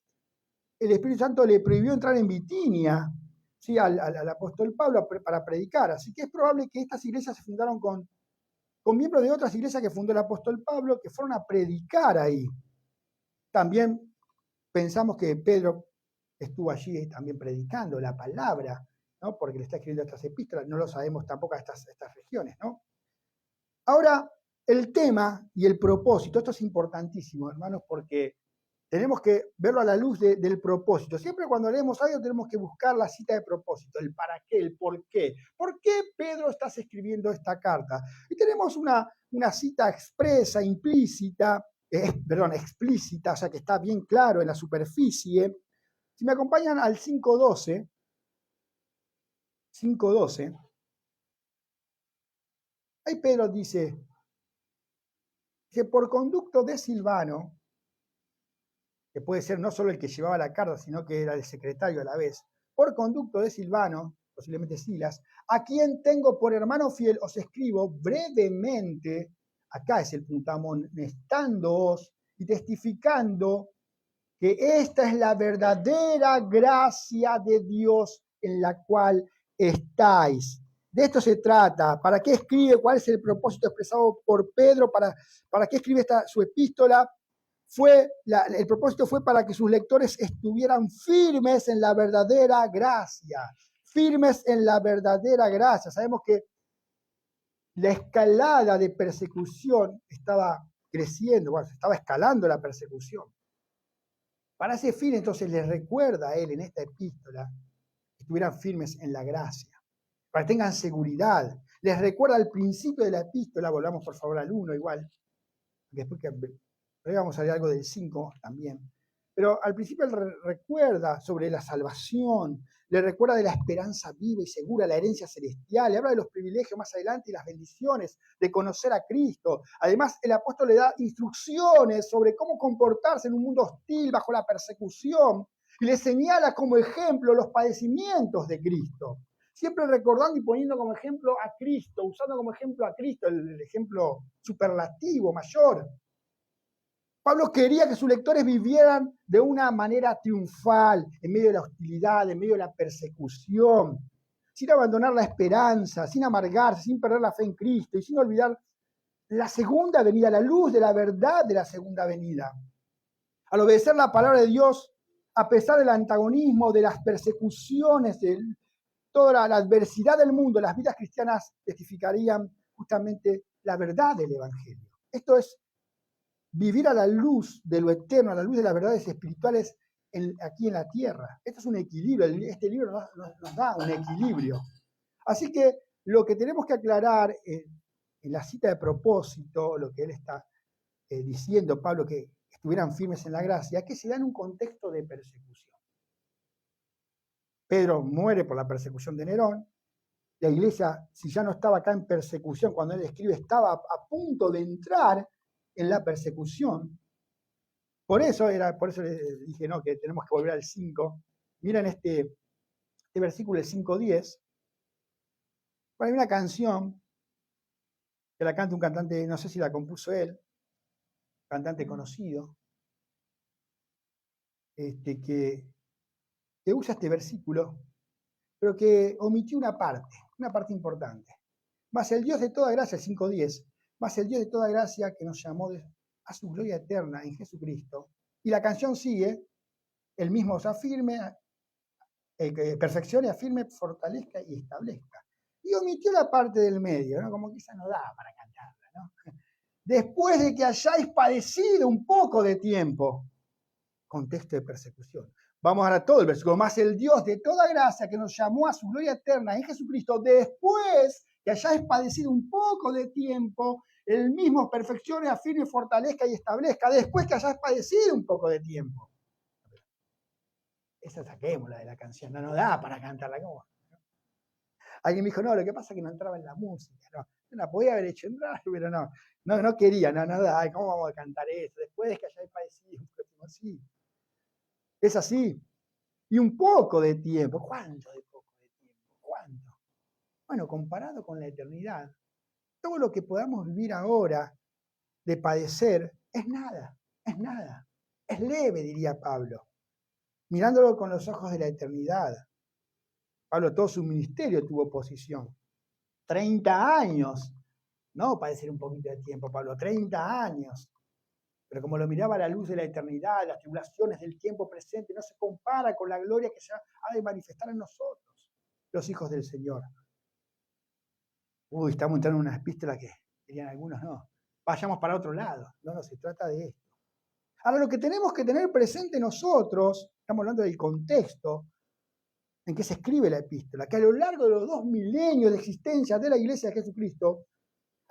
el Espíritu Santo le prohibió entrar en Bitinia, ¿sí? al apóstol Pablo para predicar. Así que es probable que estas iglesias se fundaron con miembros de otras iglesias que fundó el apóstol Pablo, que fueron a predicar ahí. También pensamos que Pedro estuvo allí también predicando la palabra, ¿no? Porque le está escribiendo estas epístolas, no lo sabemos tampoco a estas regiones, ¿no? Ahora, el tema y el propósito, esto es importantísimo, hermanos, porque tenemos que verlo a la luz del propósito. Siempre cuando leemos algo tenemos que buscar la cita de propósito, el para qué, el por qué. ¿Por qué Pedro estás escribiendo esta carta? Y tenemos una cita expresa, implícita, explícita, o sea que está bien claro en la superficie. Si me acompañan al 5:12, ahí Pedro dice que por conducto de Silvano, que puede ser no solo el que llevaba la carta, sino que era el secretario a la vez, por conducto de Silvano, posiblemente Silas, a quien tengo por hermano fiel, os escribo brevemente, acá es el punto, amonestándoos y testificando que esta es la verdadera gracia de Dios en la cual estáis. De esto se trata. ¿Para qué escribe? ¿Cuál es el propósito expresado por Pedro? ¿Para qué escribe su epístola? El propósito fue para que sus lectores estuvieran firmes en la verdadera gracia. Firmes en la verdadera gracia. Sabemos que la escalada de persecución estaba creciendo, bueno, se estaba escalando la persecución. Para ese fin, entonces, les recuerda a él en esta epístola que estuvieran firmes en la gracia, para que tengan seguridad. Les recuerda al principio de la epístola, volvamos por favor al 1 igual, después que vamos a ver algo del 5 también. Pero al principio él recuerda sobre la salvación, le recuerda de la esperanza viva y segura, la herencia celestial, le habla de los privilegios más adelante y las bendiciones de conocer a Cristo. Además, el apóstol le da instrucciones sobre cómo comportarse en un mundo hostil bajo la persecución y le señala como ejemplo los padecimientos de Cristo. Siempre recordando y poniendo como ejemplo a Cristo, usando como ejemplo a Cristo, el ejemplo superlativo, mayor. Pablo quería que sus lectores vivieran de una manera triunfal, en medio de la hostilidad, en medio de la persecución, sin abandonar la esperanza, sin amargarse, sin perder la fe en Cristo y sin olvidar la segunda venida, la luz de la verdad de la segunda venida. Al obedecer la palabra de Dios, a pesar del antagonismo, de las persecuciones, de toda la adversidad del mundo, las vidas cristianas testificarían justamente la verdad del Evangelio. Esto es vivir a la luz de lo eterno, a la luz de las verdades espirituales aquí en la tierra. Esto es un equilibrio, este libro nos da un equilibrio. Así que lo que tenemos que aclarar en la cita de propósito, lo que él está diciendo, Pablo, que estuvieran firmes en la gracia, que se da en un contexto de persecución. Pedro muere por la persecución de Nerón. La iglesia, si ya no estaba acá en persecución, cuando él escribe, estaba a punto de entrar en la persecución. Por eso les dije, no, que tenemos que volver al 5. Miren este versículo, el 5:10. Hay una canción que la canta un cantante, no sé si la compuso él, cantante conocido, que usa este versículo, pero que omitió una parte importante. Mas el Dios de toda gracia, el 5:10, mas el Dios de toda gracia que nos llamó a su gloria eterna en Jesucristo. Y la canción sigue, el mismo os afirme, perfeccione, afirme, fortalezca y establezca. Y omitió la parte del medio, ¿no? Como quizá no da para cantarla, ¿no? Después de que hayáis padecido un poco de tiempo, contexto de persecución. Vamos ahora a todo el versículo. Más el Dios de toda gracia que nos llamó a su gloria eterna en Jesucristo, después que hayáis padecido un poco de tiempo, el mismo perfeccione, afirme, fortalezca y establezca, después que hayáis padecido un poco de tiempo. Esa saquémosla de la canción, no da para cantarla. ¿Cómo? Alguien me dijo, no, lo que pasa es que no entraba en la música. No, la podía haber hecho entrar, pero no quería, no da. ¿Cómo vamos a cantar eso? Después de que hayáis padecido, sí. Es así. Y un poco de tiempo. ¿Cuánto de poco de tiempo? ¿Cuánto? Bueno, comparado con la eternidad, todo lo que podamos vivir ahora de padecer es nada, es nada. Es leve, diría Pablo. Mirándolo con los ojos de la eternidad. Pablo, todo su ministerio tuvo oposición. 30 años. No padecer un poquito de tiempo, Pablo, 30 años. Pero como lo miraba a la luz de la eternidad, las tribulaciones del tiempo presente, no se compara con la gloria que se ha de manifestar en nosotros, los hijos del Señor. Estamos entrando en unas epístolas que querían algunos, no. Vayamos para otro lado. No se trata de esto. Ahora, lo que tenemos que tener presente nosotros, estamos hablando del contexto en que se escribe la epístola, que a lo largo de los 2 milenios de existencia de la Iglesia de Jesucristo,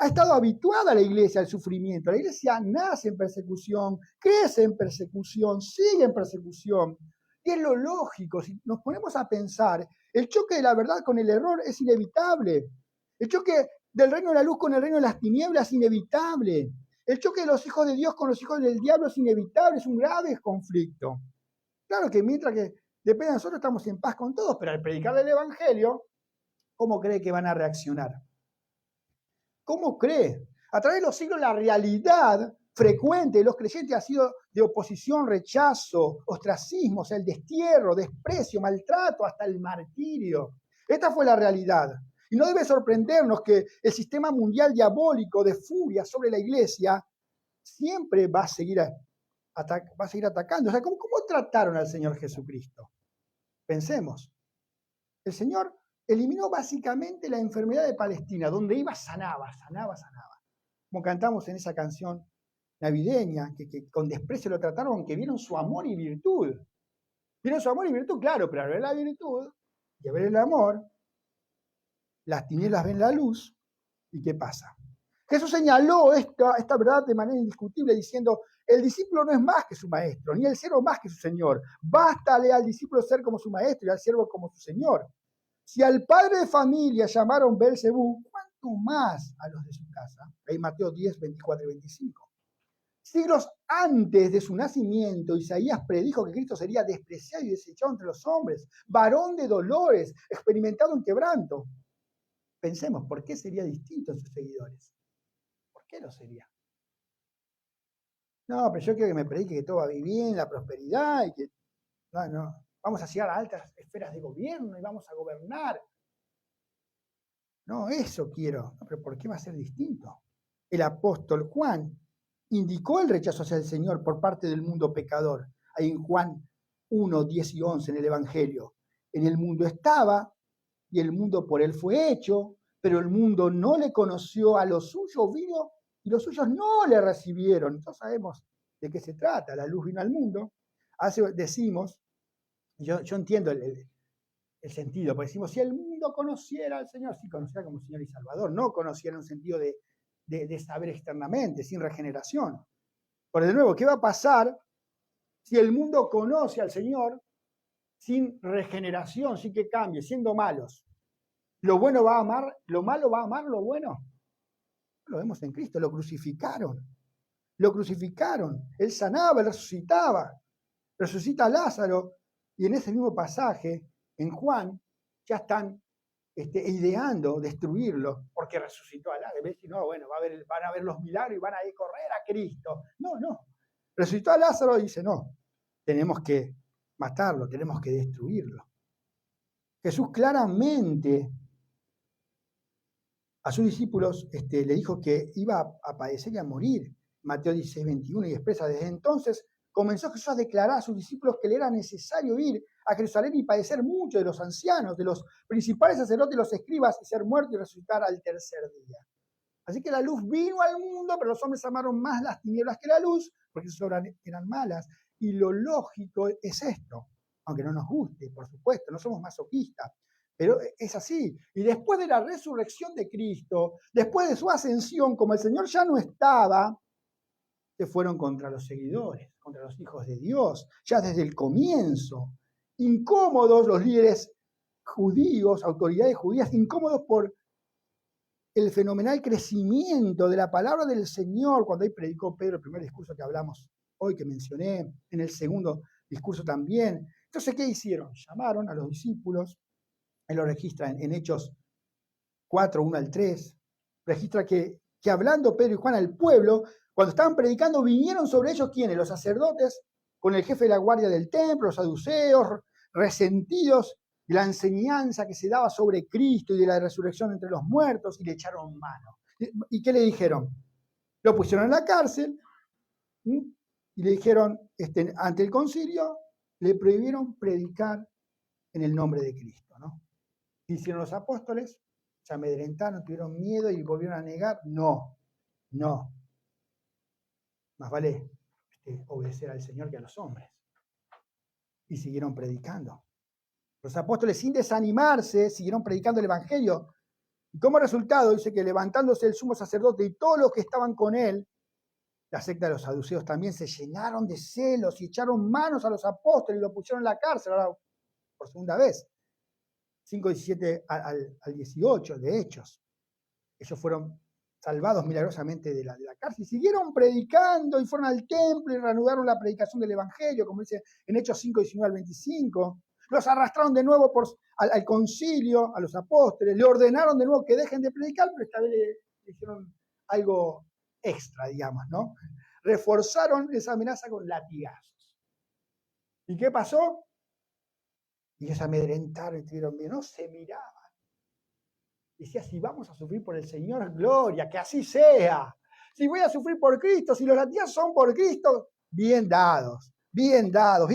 ha estado habituada la iglesia al sufrimiento. La iglesia nace en persecución, crece en persecución, sigue en persecución. Y es lo lógico, si nos ponemos a pensar, el choque de la verdad con el error es inevitable. El choque del reino de la luz con el reino de las tinieblas es inevitable. El choque de los hijos de Dios con los hijos del diablo es inevitable, es un grave conflicto. Claro que mientras que depende de nosotros estamos en paz con todos, pero al predicar el evangelio, ¿cómo cree que van a reaccionar? ¿Cómo cree? A través de los siglos la realidad frecuente de los creyentes ha sido de oposición, rechazo, ostracismo, o sea, el destierro, desprecio, maltrato, hasta el martirio. Esta fue la realidad. Y no debe sorprendernos que el sistema mundial diabólico de furia sobre la iglesia siempre va a seguir atacando. O sea, ¿cómo trataron al Señor Jesucristo? Pensemos. El Señor eliminó básicamente la enfermedad de Palestina, donde iba sanaba. Como cantamos en esa canción navideña, que con desprecio lo trataron, aunque vieron su amor y virtud. Vieron su amor y virtud, claro, pero al ver la virtud y al ver el amor, las tinieblas ven la luz. ¿Y qué pasa? Jesús señaló esta verdad de manera indiscutible diciendo, el discípulo no es más que su maestro, ni el siervo más que su señor. Bástale al discípulo ser como su maestro y al siervo como su señor. Si al padre de familia llamaron Belcebú, ¿cuánto más a los de su casa? Ahí Mateo 10, 24 y 25. Siglos antes de su nacimiento, Isaías predijo que Cristo sería despreciado y desechado entre los hombres, varón de dolores, experimentado en quebranto. Pensemos, ¿por qué sería distinto en sus seguidores? ¿Por qué lo sería? No, pero yo quiero que me predique que todo va bien, la prosperidad y que no, vamos a llegar a altas esferas de gobierno y vamos a gobernar. No, eso quiero. No, pero ¿por qué va a ser distinto? El apóstol Juan indicó el rechazo hacia el Señor por parte del mundo pecador. Ahí en Juan 1, 10 y 11 en el Evangelio. En el mundo estaba y el mundo por él fue hecho, pero el mundo no le conoció, a los suyos vino y los suyos no le recibieron. Entonces sabemos de qué se trata. La luz vino al mundo. Decimos, yo entiendo el sentido, porque decimos, si el mundo conociera al Señor, sí conociera como Señor y Salvador, no conociera en un sentido de saber externamente, sin regeneración. Pero de nuevo, ¿qué va a pasar si el mundo conoce al Señor sin regeneración, sin que cambie, siendo malos? ¿Lo bueno va a amar, lo malo va a amar lo bueno? Lo vemos en Cristo, lo crucificaron. Él sanaba, él resucita a Lázaro, y en ese mismo pasaje, en Juan, ya están ideando destruirlo, porque resucitó a Lázaro. Y no, bueno, van a ver los milagros y van a ir a correr a Cristo. No. Resucitó a Lázaro y dice, no, tenemos que matarlo, tenemos que destruirlo. Jesús claramente a sus discípulos le dijo que iba a padecer y a morir. Mateo 16, 21, y expresa, desde entonces comenzó Jesús a declarar a sus discípulos que le era necesario ir a Jerusalén y padecer mucho de los ancianos, de los principales sacerdotes y los escribas, y ser muerto y resucitar al tercer día. Así que la luz vino al mundo, pero los hombres amaron más las tinieblas que la luz, porque sus obras eran malas. Y lo lógico es esto, aunque no nos guste, por supuesto, no somos masoquistas, pero es así. Y después de la resurrección de Cristo, después de su ascensión, como el Señor ya no estaba, se fueron contra los seguidores, contra los hijos de Dios, ya desde el comienzo. Incómodos los líderes judíos, autoridades judías, incómodos por el fenomenal crecimiento de la palabra del Señor, cuando ahí predicó Pedro el primer discurso que hablamos hoy, que mencioné, en el segundo discurso también. Entonces, ¿qué hicieron? Llamaron a los discípulos, él lo registra en Hechos 4, 1 al 3, registra que hablando Pedro y Juan al pueblo, cuando estaban predicando, vinieron sobre ellos, ¿quiénes? Los sacerdotes, con el jefe de la guardia del templo, los saduceos, resentidos de la enseñanza que se daba sobre Cristo y de la resurrección entre los muertos, y le echaron mano. ¿Y qué le dijeron? Lo pusieron en la cárcel, y le dijeron, ante el concilio, le prohibieron predicar en el nombre de Cristo, ¿no? ¿Qué hicieron los apóstoles? Se amedrentaron, tuvieron miedo y volvieron a negar. No. Más vale obedecer al Señor que a los hombres. Y siguieron predicando. Los apóstoles, sin desanimarse, siguieron predicando el Evangelio. Y como resultado, dice que levantándose el sumo sacerdote y todos los que estaban con él, la secta de los saduceos también se llenaron de celos y echaron manos a los apóstoles y lo pusieron en la cárcel, ahora por segunda vez. 5:17 al 18 de Hechos. Ellos fueron salvados milagrosamente de la cárcel y siguieron predicando y fueron al templo y reanudaron la predicación del Evangelio, como dice en Hechos 5:19 al 25. Los arrastraron de nuevo al concilio, a los apóstoles, le ordenaron de nuevo que dejen de predicar, pero esta vez le hicieron algo extra, digamos, ¿no? reforzaron esa amenaza con latigazos. ¿Y qué pasó? Y ellos se amedrentaron y tuvieron miedo, no se miraban. Decía, si vamos a sufrir por el Señor, gloria, que así sea. Si voy a sufrir por Cristo, si los latigazos son por Cristo, bien dados, bien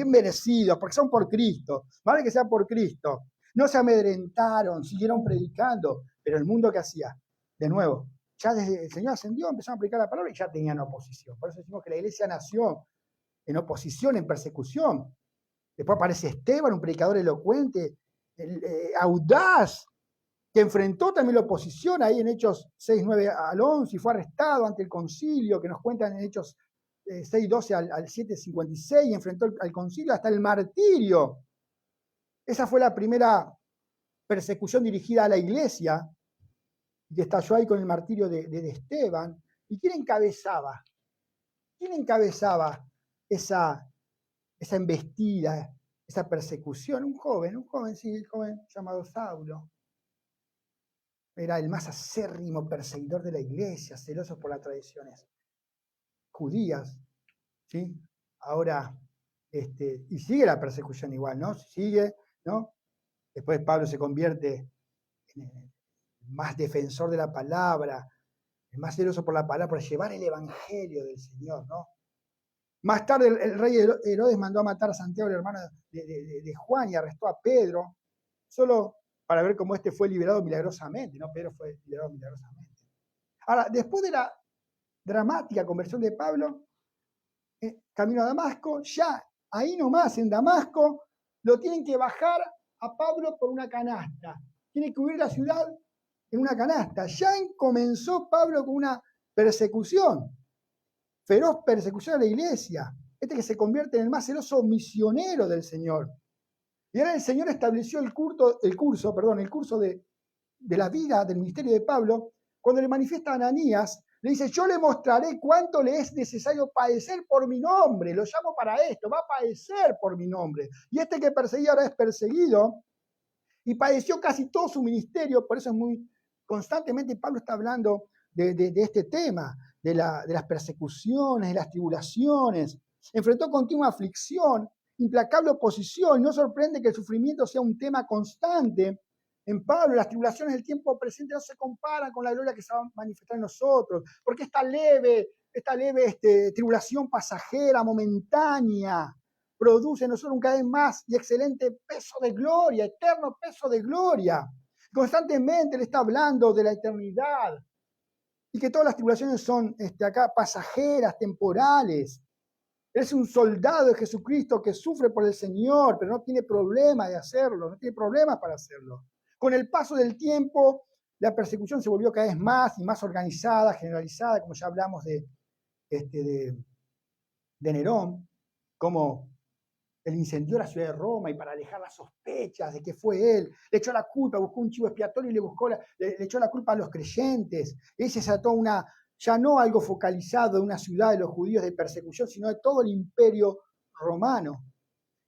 merecidos, porque son por Cristo. Vale que sea por Cristo. No se amedrentaron, siguieron predicando. Pero el mundo, ¿qué hacía? De nuevo, ya desde el Señor ascendió, empezaron a predicar la palabra y ya tenían oposición. Por eso decimos que la iglesia nació en oposición, en persecución. Después aparece Esteban, un predicador elocuente, audaz, que enfrentó también la oposición ahí en Hechos 6:9 al 11 y fue arrestado ante el concilio, que nos cuentan en Hechos 6:12 al 7:56, y enfrentó al concilio hasta el martirio. Esa fue la primera persecución dirigida a la iglesia, que estalló ahí con el martirio de Esteban. ¿Y quién encabezaba? ¿Quién encabezaba esa embestida, esa persecución? Un joven llamado Saulo. Era el más acérrimo perseguidor de la iglesia, celoso por las tradiciones judías, ¿sí? Ahora, y sigue la persecución igual, ¿no? Sigue, ¿no? Después Pablo se convierte en el más defensor de la palabra, el más celoso por la palabra, por llevar el evangelio del Señor, ¿no? Más tarde el rey Herodes mandó a matar a Santiago, el hermano de Juan, y arrestó a Pedro, solo para ver cómo fue liberado milagrosamente, ¿no? Pedro fue liberado milagrosamente. Ahora, después de la dramática conversión de Pablo, camino a Damasco, ya ahí nomás en Damasco, lo tienen que bajar a Pablo por una canasta. Tiene que huir la ciudad en una canasta. Ya comenzó Pablo con una persecución, feroz persecución a la iglesia. Que se convierte en el más celoso misionero del Señor. Y ahora el Señor estableció el curso de la vida del ministerio de Pablo, cuando le manifiesta a Ananías, le dice, yo le mostraré cuánto le es necesario padecer por mi nombre, lo llamo para esto, va a padecer por mi nombre. Y que perseguía ahora es perseguido, y padeció casi todo su ministerio, por eso es muy constantemente Pablo está hablando de este tema, de las persecuciones, de las tribulaciones. Enfrentó continua aflicción, implacable oposición. No sorprende que el sufrimiento sea un tema constante en Pablo. Las tribulaciones del tiempo presente no se comparan con la gloria que se va a manifestar en nosotros, porque esta leve tribulación pasajera, momentánea, produce en nosotros un cada vez más y excelente peso de gloria, eterno peso de gloria. Constantemente le está hablando de la eternidad y que todas las tribulaciones son acá pasajeras, temporales. Es un soldado de Jesucristo que sufre por el Señor, pero no tiene problema de hacerlo, no tiene problemas para hacerlo. Con el paso del tiempo, la persecución se volvió cada vez más y más organizada, generalizada, como ya hablamos de Nerón, como él incendió la ciudad de Roma y para alejar las sospechas de que fue él, le echó la culpa, buscó un chivo expiatorio y le echó la culpa a los creyentes. Él se desató ya no algo focalizado de una ciudad de los judíos de persecución, sino de todo el imperio romano.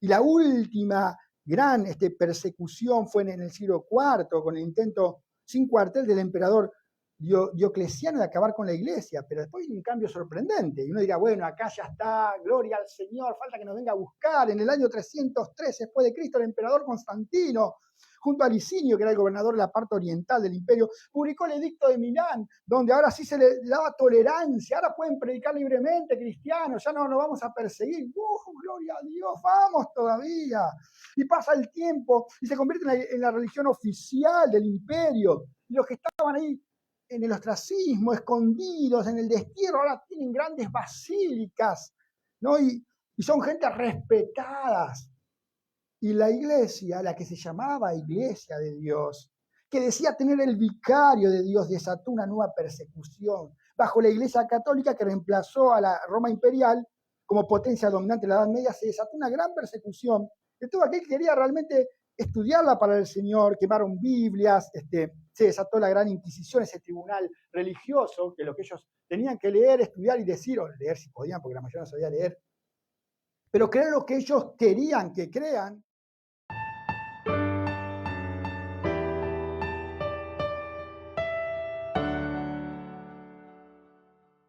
Y la última gran persecución fue en el siglo IV, con el intento sin cuartel del emperador Diocleciano de acabar con la iglesia, pero después hay un cambio sorprendente. Y uno dirá, bueno, acá ya está, gloria al Señor, falta que nos venga a buscar. En el año 303 después de Cristo, el emperador Constantino, junto a Licinio, que era el gobernador de la parte oriental del imperio, publicó el edicto de Milán, donde ahora sí se le daba tolerancia, ahora pueden predicar libremente cristianos, ya no nos vamos a perseguir. Gloria a Dios, vamos todavía. Y pasa el tiempo y se convierte en la religión oficial del imperio. Y los que estaban ahí en el ostracismo, escondidos en el destierro, ahora tienen grandes basílicas, ¿no? Y son gente respetadas. Y la iglesia, la que se llamaba Iglesia de Dios, que decía tener el vicario de Dios, desató una nueva persecución bajo la Iglesia católica que reemplazó a la Roma imperial como potencia dominante de la Edad Media. Se desató una gran persecución de todo aquel que quería realmente estudiarla para el Señor. Quemaron Biblias, se desató la gran Inquisición, ese tribunal religioso, que lo que ellos tenían que leer, estudiar y decir, o leer si podían, porque la mayoría no sabía leer, pero creer lo que ellos querían que crean,